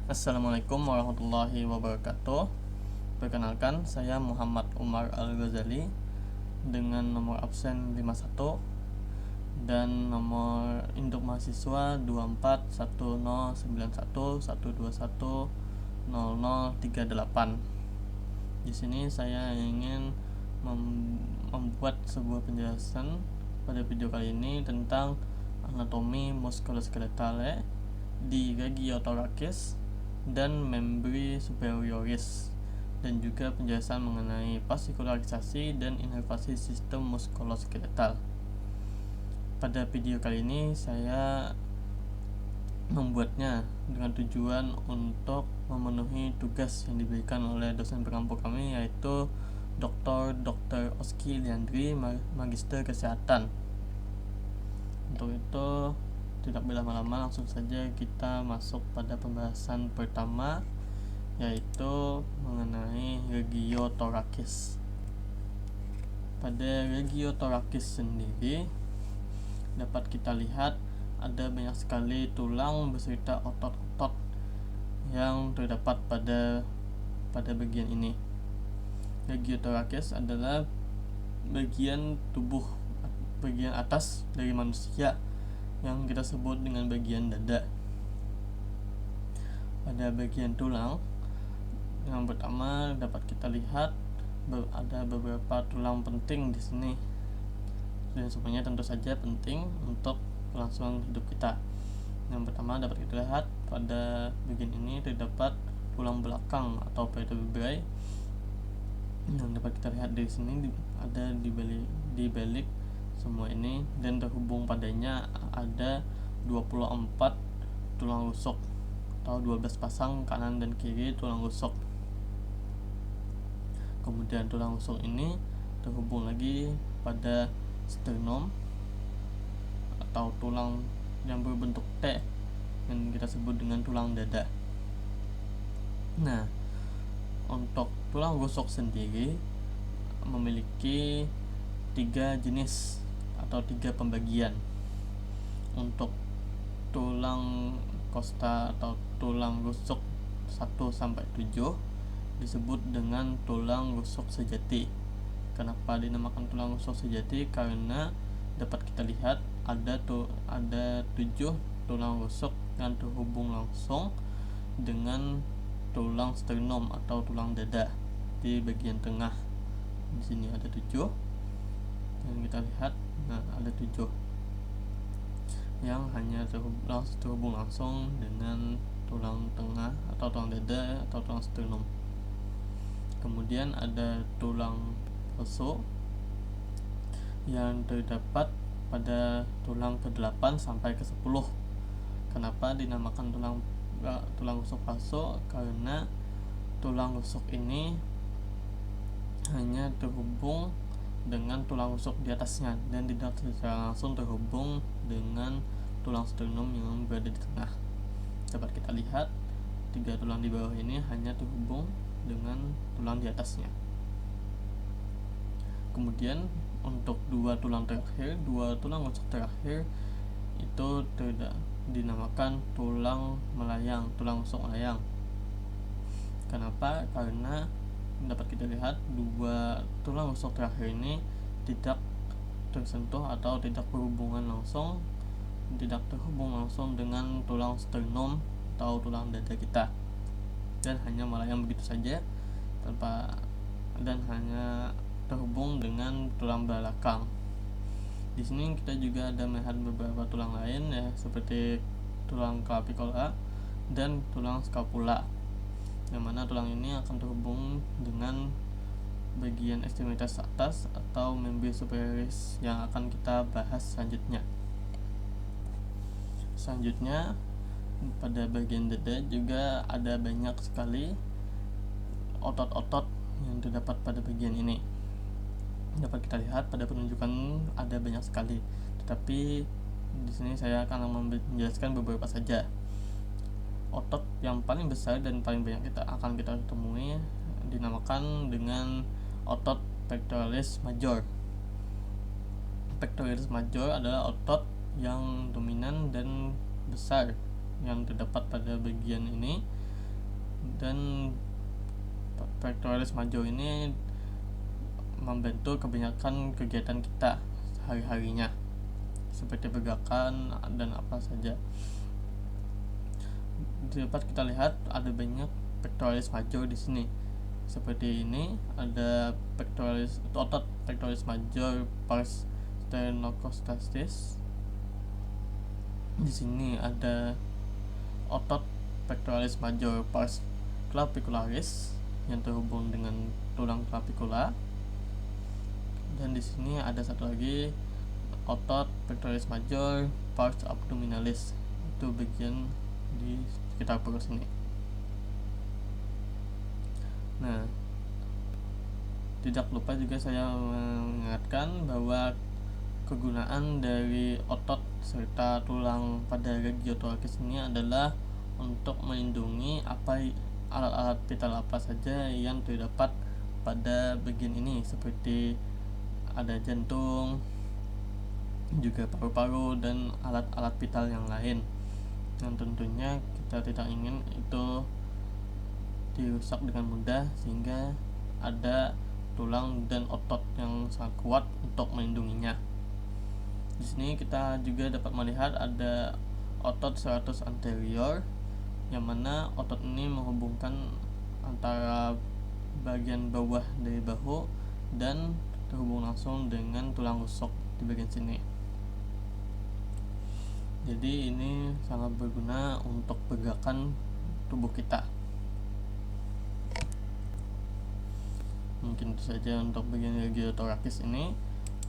Assalamualaikum warahmatullahi wabarakatuh. Perkenalkan, saya Muhammad Umar Al-Ghazali dengan nomor absen 51 dan nomor induk mahasiswa 241091121038. Di sini saya ingin membuat sebuah penjelasan pada video kali ini tentang anatomi muskuloskeletal di Regiothoracis dan membri superioris, dan juga penjelasan mengenai fasikularisasi dan inervasi sistem muskuloskeletal. Pada video kali ini saya membuatnya dengan tujuan untuk memenuhi tugas yang diberikan oleh dosen pengampu kami, yaitu Dr. Oski Leandri, Magister Kesehatan. Untuk itu, tidak berlama-lama, langsung saja kita masuk pada pembahasan pertama, yaitu mengenai Regiothoracis. Pada Regiothoracis sendiri dapat kita lihat ada banyak sekali tulang beserta otot-otot yang terdapat pada bagian ini. Regiothoracis adalah bagian tubuh bagian atas dari manusia yang kita sebut dengan bagian dada. Pada bagian tulang yang pertama dapat kita lihat ada beberapa tulang penting di sini, dan semuanya tentu saja penting untuk kelangsungan hidup kita. Yang pertama dapat kita lihat pada bagian ini terdapat tulang belakang atau vertebrae yang dapat kita lihat di sini ada di balik semua ini, dan terhubung padanya ada 24 tulang rusuk atau 12 pasang kanan dan kiri tulang rusuk. Kemudian tulang rusuk ini terhubung lagi pada sternum atau tulang yang berbentuk T yang kita sebut dengan tulang dada. Nah, untuk tulang rusuk sendiri memiliki 3 jenis atau 3 pembagian. Untuk tulang kosta atau tulang rusuk 1-7 disebut dengan tulang rusuk sejati. Kenapa dinamakan tulang rusuk sejati? Karena dapat kita lihat ada 7 tulang rusuk yang terhubung langsung dengan tulang sternum atau tulang dada di bagian tengah. Di sini ada 7. Dan kita lihat, ada 7 yang hanya terhubung langsung dengan tulang tengah atau tulang dada atau tulang sternum. Kemudian ada tulang rusuk yang terdapat pada tulang ke-8 sampai ke-10. Kenapa dinamakan tulang rusuk palsu? Karena tulang rusuk ini hanya terhubung dengan tulang rusuk di atasnya dan tidak secara langsung terhubung dengan tulang sternum yang berada di tengah. Dapat kita lihat 3 tulang di bawah ini hanya terhubung dengan tulang di atasnya. Kemudian untuk 2 tulang rusuk terakhir itu dinamakan tulang rusuk melayang. Kenapa? Karena dapat kita lihat 2 tulang rusuk terakhir ini tidak tersentuh atau tidak terhubung langsung dengan tulang sternum atau tulang dada kita, dan hanya melayang begitu saja dan hanya terhubung dengan tulang belakang. Di sini kita juga ada melihat beberapa tulang lain, ya, seperti tulang clavicola dan tulang scapula, yang mana tulang ini akan terhubung dengan bagian ekstremitas atas atau membri superioris yang akan kita bahas selanjutnya. Selanjutnya pada bagian dada juga ada banyak sekali otot-otot yang terdapat pada bagian ini. Dapat kita lihat pada penunjukan ada banyak sekali, tetapi di sini saya akan menjelaskan beberapa saja. Otot yang paling besar dan paling banyak kita temui dinamakan dengan otot pectoralis major. Pectoralis major adalah otot yang dominan dan besar yang terdapat pada bagian ini, dan pectoralis major ini membantu kebanyakan kegiatan kita sehari-harinya seperti pergerakan dan apa saja. Dapat kita lihat ada banyak pectoralis major di sini. Seperti ini ada otot pectoralis major pars sternocleidomastoides. Di sini ada otot pectoralis major pars clavicularis yang terhubung dengan tulang clavicula. Dan di sini ada satu lagi otot pectoralis major pars abdominalis, itu bagian di sekitar perut sini. Nah, tidak lupa juga saya mengingatkan bahwa kegunaan dari otot serta tulang pada regiotorakis ini adalah untuk melindungi alat-alat vital apa saja yang terdapat pada bagian ini, seperti ada jantung, juga paru-paru dan alat-alat vital yang lain, yang tentunya kita tidak ingin itu dirusak dengan mudah, sehingga ada tulang dan otot yang sangat kuat untuk melindunginya. Di sini kita juga dapat melihat ada otot serratus anterior, yang mana otot ini menghubungkan antara bagian bawah dari bahu dan terhubung langsung dengan tulang rusuk di bagian sini. Jadi ini sangat berguna untuk pergerakan tubuh kita. Mungkin itu saja untuk bagian regiotorakis ini.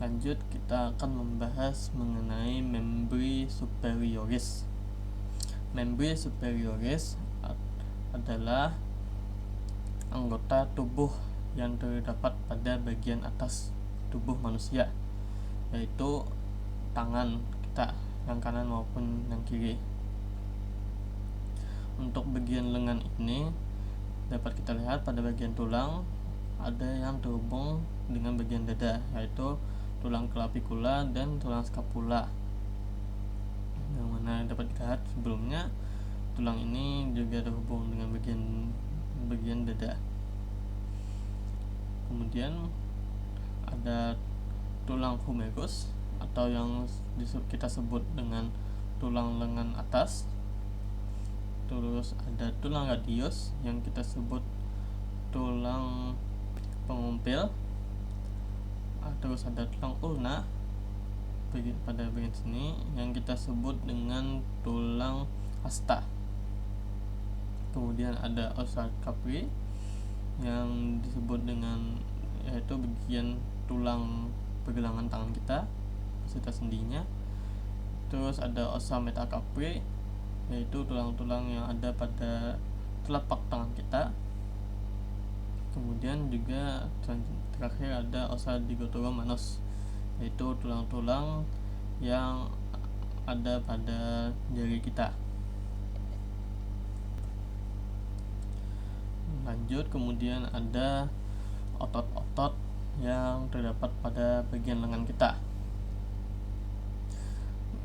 Lanjut, kita akan membahas mengenai membri superioris. Membri superioris adalah anggota tubuh yang terdapat pada bagian atas tubuh manusia, yaitu tangan kita yang kanan maupun yang kiri. Untuk bagian lengan ini dapat kita lihat pada bagian tulang ada yang terhubung dengan bagian dada, yaitu tulang clavicula dan tulang scapula, yang mana dapat dilihat sebelumnya tulang ini juga terhubung dengan bagian dada. Kemudian ada tulang humerus atau yang kita sebut dengan tulang lengan atas. Terus ada tulang radius yang kita sebut tulang pengumpil. Terus ada tulang ulna pada bagian sini yang kita sebut dengan tulang hasta. Kemudian ada ossa capri yang disebut dengan, yaitu bagian tulang pergelangan tangan kita beserta sendinya. Terus ada ossa metacarpi, yaitu tulang-tulang yang ada pada telapak tangan kita. Kemudian juga terakhir ada ossa digotorum-manus, yaitu tulang-tulang yang ada pada jari kita. Lanjut, kemudian ada otot-otot yang terdapat pada bagian lengan kita.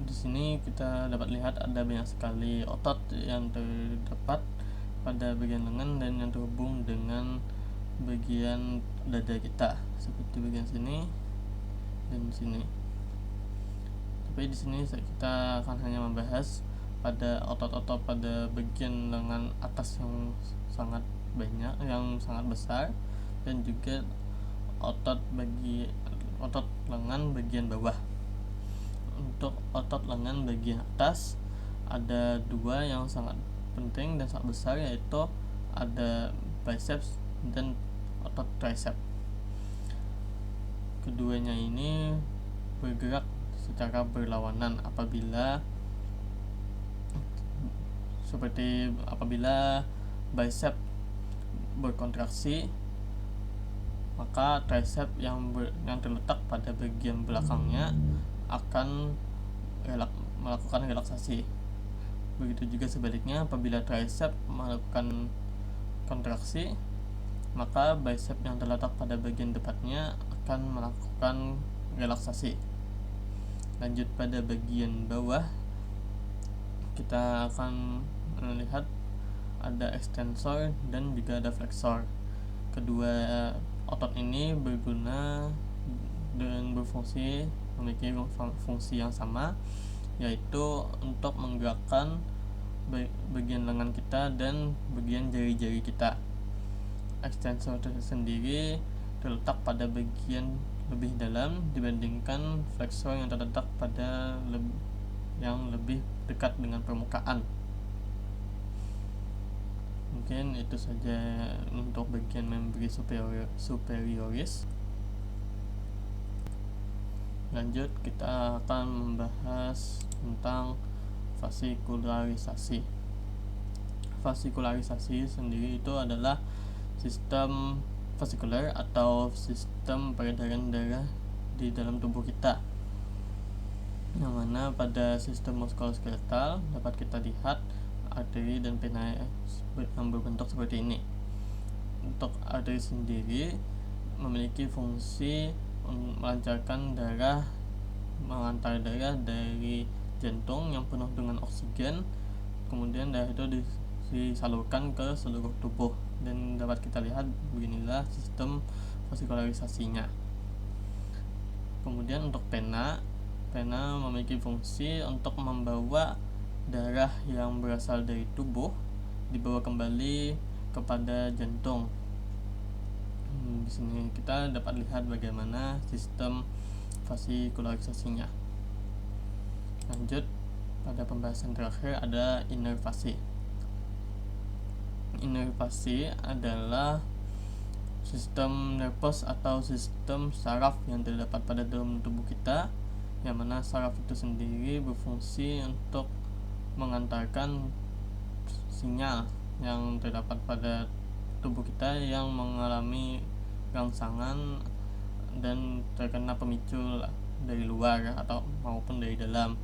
Di sini kita dapat lihat ada banyak sekali otot yang terdapat pada bagian lengan dan yang terhubung dengan bagian dada kita, seperti bagian sini dan sini. Tapi di sini kita akan hanya membahas pada otot-otot pada bagian lengan atas yang sangat banyak, yang sangat besar, dan juga otot lengan bagian bawah. Untuk otot lengan bagian atas ada dua yang sangat penting dan sangat besar, yaitu ada biceps dan otot tricep. Keduanya ini bergerak secara berlawanan apabila bicep berkontraksi, maka tricep yang terletak pada bagian belakangnya akan melakukan relaksasi. Begitu juga sebaliknya, apabila tricep melakukan kontraksi, maka bicep yang terletak pada bagian depannya akan melakukan relaksasi. Lanjut, pada bagian bawah kita akan melihat ada extensor dan juga ada flexor. Kedua otot ini berguna dan berfungsi, memiliki fungsi yang sama, yaitu untuk menggerakkan bagian lengan kita dan bagian jari-jari kita. Extensor sendiri terletak pada bagian lebih dalam dibandingkan flexor yang terletak pada yang lebih dekat dengan permukaan. Mungkin itu saja untuk bagian memberi superioris. Lanjut, kita akan membahas tentang vasikularisasi. Vasikularisasi sendiri itu adalah sistem vasikular atau sistem peredaran darah di dalam tubuh kita, yang mana pada sistem muskuloskeletal dapat kita lihat arteri dan vena yang berbentuk seperti ini. Untuk arteri sendiri memiliki fungsi melancarkan darah, mengantar darah dari jantung yang penuh dengan oksigen, kemudian darah itu disalurkan ke seluruh tubuh, dan dapat kita lihat beginilah sistem vasikularisasinya. Kemudian untuk vena memiliki fungsi untuk membawa darah yang berasal dari tubuh dibawa kembali kepada jantung. Di sini kita dapat lihat bagaimana sistem vasikularisasinya. Lanjut, pada pembahasan terakhir ada inervasi. Inervasi adalah sistem nervous atau sistem saraf yang terdapat pada dalam tubuh kita, yang mana saraf itu sendiri berfungsi untuk mengantarkan sinyal yang terdapat pada tubuh kita yang mengalami rangsangan dan terkena pemicu dari luar atau maupun dari dalam,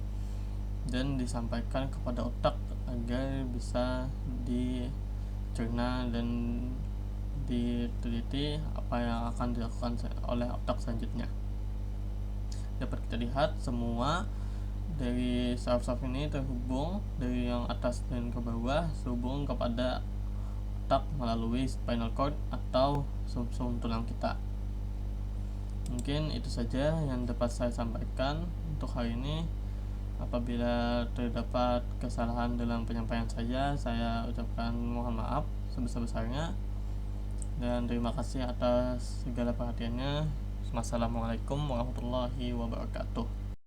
dan disampaikan kepada otak agar bisa dicerna dan diteliti apa yang akan dilakukan oleh otak selanjutnya. Dapat kita lihat semua dari saraf-saraf ini terhubung dari yang atas dan ke bawah, terhubung kepada otak melalui spinal cord atau sumsum tulang kita. Mungkin itu saja yang dapat saya sampaikan untuk hari ini. Apabila terdapat kesalahan dalam penyampaian saya ucapkan mohon maaf sebesar-besarnya, dan terima kasih atas segala perhatiannya. Wassalamualaikum warahmatullahi wabarakatuh.